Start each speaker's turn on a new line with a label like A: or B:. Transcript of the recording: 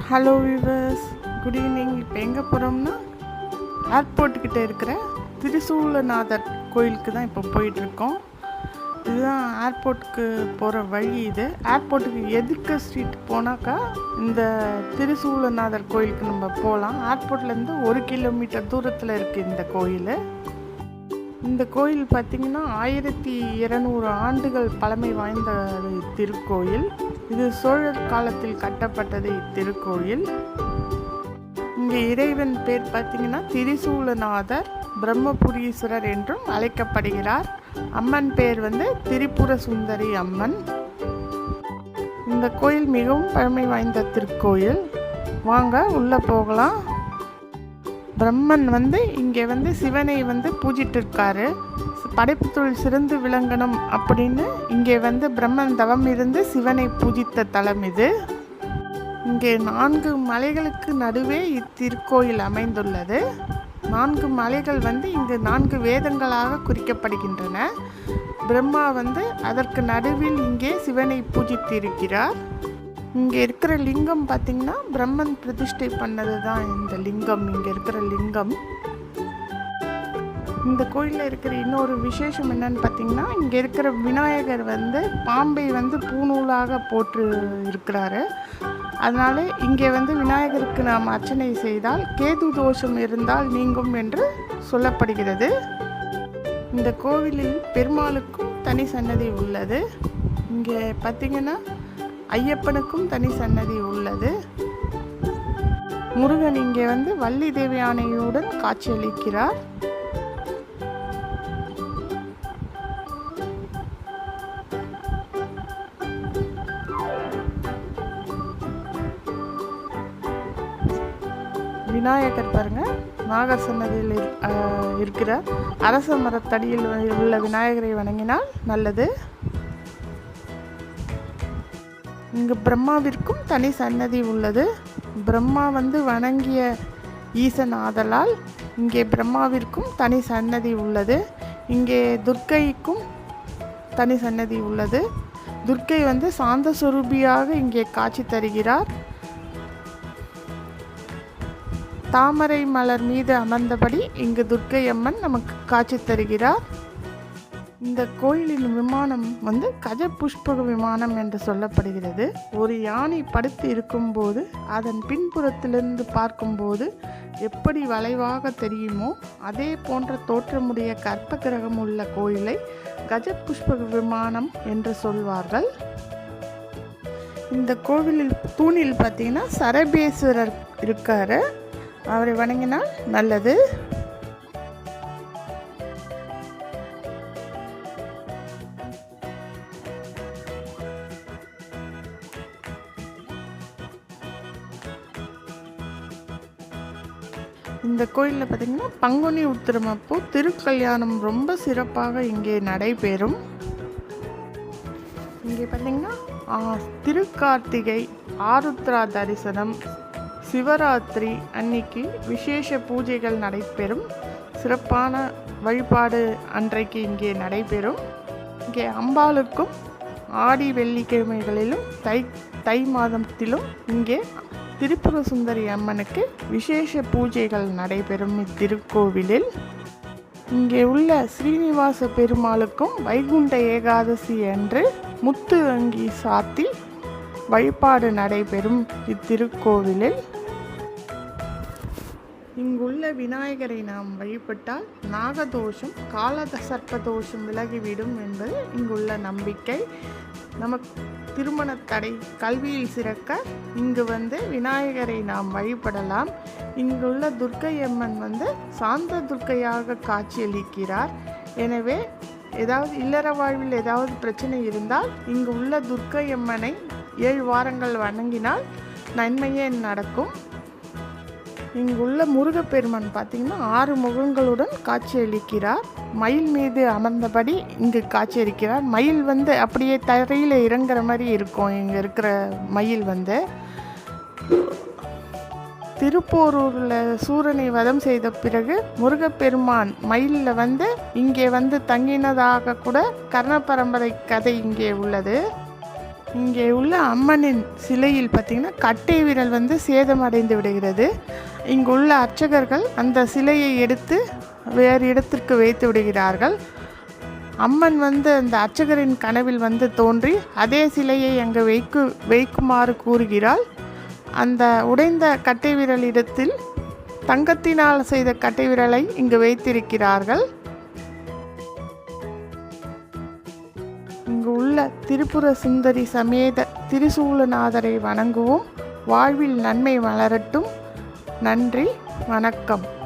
A: Hello viewers, good evening. இப்போ எங்கே போகிறோம்னா ஏர்போர்ட்டுக்கிட்ட இருக்கிற திரிசூலநாதர் கோயிலுக்கு தான் இப்போ போயிட்டுருக்கோம். இதுதான் ஏர்போர்ட்டுக்கு போகிற வழி. இது ஏர்போர்ட்டுக்கு எதிர்க்க ஸ்ட்ரீட் போனாக்கா இந்த திரிசூலநாதர் கோயிலுக்கு நம்ம போகலாம். ஏர்போர்ட்லேருந்து 1 கிலோமீட்டர் தூரத்தில் இருக்குது இந்த கோயில். இந்த கோயில் பார்த்திங்கன்னா 1200 ஆண்டுகள் பழமை வாய்ந்த திருக்கோயில். இது சோழர் காலத்தில் கட்டப்பட்டது இத்திருக்கோயில். இங்கே இறைவன் பேர் பார்த்திங்கன்னா திரிசூலநாதர் பிரம்மபுரீஸ்வரர் என்றும் அழைக்கப்படுகிறார். அம்மன் பேர் திரிபுர சுந்தரி அம்மன். இந்த கோயில் மிகவும் பழமை வாய்ந்த திருக்கோயில். வாங்க உள்ளே போகலாம். பிரம்மன் இங்கே சிவனை பூஜிட்டு இருக்காரு. படைப்பு தொழில் சிறந்து விளங்கணும் அப்படின்னு இங்கே பிரம்மன் தவம் இருந்து சிவனை பூஜித்த தலம் இது. இங்கே 4 மலைகளுக்கு நடுவே இத்திருக்கோயில் அமைந்துள்ளது. 4 மலைகள் இங்கு 4 வேதங்களாக குறிக்கப்படுகின்றன. பிரம்மா அதற்கு நடுவில் இங்கே சிவனை பூஜித்திருக்கிறார். இங்கே இருக்கிற லிங்கம் பார்த்திங்கன்னா பிரம்மன் பிரதிஷ்டை பண்ணது தான் இந்த லிங்கம். இங்கே இருக்கிற லிங்கம். இந்த கோயிலில் இருக்கிற இன்னொரு விசேஷம் என்னன்னு பார்த்திங்கன்னா, இங்கே இருக்கிற விநாயகர் பாம்பை பூநூலாக போட்டு இருக்கிறாரு. அதனால் இங்கே விநாயகருக்கு நாம் அர்ச்சனை செய்தால் கேது தோஷம் இருந்தால் நீங்கும் என்று சொல்லப்படுகிறது. இந்த கோவிலில் பெருமாளுக்கும் தனி சன்னதி உள்ளது. இங்கே பார்த்திங்கன்னா ஐயப்பனுக்கும் தனி சன்னதி உள்ளது. முருகன் இங்கே வள்ளி தேவி யானையுடன் காட்சியளிக்கிறார். விநாயகர் பாருங்க, நாகர் சன்னதியில் இருக்கிற அரச மரத்தடியில் உள்ள விநாயகரை வணங்கினால் நல்லது. இங்கு பிரம்மாவிற்கும் தனி சன்னதி உள்ளது. பிரம்மா வணங்கிய ஈசன் ஆதலால் இங்கே பிரம்மாவிற்கும் தனி சன்னதி உள்ளது. இங்கே துர்க்கைக்கும் தனி சன்னதி உள்ளது. துர்க்கை சாந்த சுரூபியாக இங்கே காட்சி தருகிறார். தாமரை மலர் மீது அமர்ந்தபடி இங்கு துர்க்கை அம்மன் நமக்கு காட்சி தருகிறார். இந்த கோயிலின் விமானம் கஜ புஷ்ப விமானம் என்று சொல்லப்படுகிறது. ஒரு யானை படுத்து இருக்கும்போது அதன் பின்புறத்திலிருந்து பார்க்கும்போது எப்படி வளைவாக தெரியுமோ அதே போன்ற தோற்றமுடைய கற்ப கிரகம் உள்ள கோயிலை கஜ புஷ்ப விமானம் என்று சொல்வார்கள். இந்த கோவிலில் தூணில் பார்த்தீங்கன்னா சரபேஸ்வரர் இருக்காரு. அவரை வணங்கினால் நல்லது. இந்த கோயிலில் பார்த்திங்கன்னா பங்குனி உத்திரம் அப்போ திருக்கல்யாணம் ரொம்ப சிறப்பாக இங்கே நடைபெறும். இங்கே பார்த்திங்கன்னா திருக்கார்த்திகை, ஆருத்ரா தரிசனம், சிவராத்திரி அன்னைக்கு விசேஷ பூஜைகள் நடைபெறும். சிறப்பான வழிபாடு அன்றைக்கு இங்கே நடைபெறும். இங்கே அம்பாளுக்கும் ஆடி வெள்ளிக்கிழமைகளிலும் தை மாதத்திலும் இங்கே திரிபுர சுந்தரி அம்மனுக்கு விசேஷ பூஜைகள் நடைபெறும் இத்திருக்கோவிலில். இங்கே உள்ள ஸ்ரீனிவாச பெருமாளுக்கும் வைகுண்ட ஏகாதசி அன்று முத்து அங்கி சாத்தி வழிபாடு நடைபெறும் இத்திருக்கோவிலில். இங்குள்ள விநாயகரை நாம் வழிபட்டால் நாகதோஷம், காலசர்ப்பதோஷம் விலகிவிடும் என்பது இங்குள்ள நம்பிக்கை. நமக்கு திருமண தடை, கல்வியில் சிறக்க இங்கு விநாயகரை நாம் வழிபடலாம். இங்குள்ள துர்க்கை அம்மன் சாந்த துர்க்கையாக காட்சியளிக்கிறார். எனவே ஏதாவது இல்லற வாழ்வில் ஏதாவது பிரச்சனை இருந்தால் இங்கு உள்ள துர்க்கை அம்மனை 7 வாரங்கள் வணங்கினால் நன்மையே நடக்கும். இங்குள்ள முருகப்பெருமான் பார்த்திங்கன்னா 6 முகங்களுடன் காட்சியளிக்கிறார். மயில் மீது அமர்ந்தபடி இங்கு காட்சியளிக்கிறார். மயில் அப்படியே தரையில் இறங்குற மாதிரி இருக்கும். இங்கே இருக்கிற மயில் திருப்போரூரில் சூரனை வதம் செய்த பிறகு முருகப்பெருமான் மயிலில் இங்கே தங்கினதாக கூட கர்ண பரம்பரை கதை இங்கே உள்ளது. இங்கே உள்ள அம்மனின் சிலையில் பார்த்திங்கன்னா கட்டை விரல் சேதமடைந்து விடுகிறது. இங்கு உள்ள அர்ச்சகர்கள் அந்த சிலையை எடுத்து வேறு இடத்திற்கு வைத்து விடுகிறார்கள். அம்மன் அந்த அர்ச்சகரின் கனவில் தோன்றி அதே சிலையை அங்கே வைக்குமாறு கூறுகிறாள். அந்த உடைந்த கட்டை விரல் இடத்தில் தங்கத்தினால் செய்த கட்டை விரலை இங்கு வைத்திருக்கிறார்கள். இங்கு உள்ள திரிபுர சுந்தரி சமேத திரிசூலநாதரை வணங்குவோம். வாழ்வில் நன்மை மலரட்டும். நன்றி, வணக்கம்.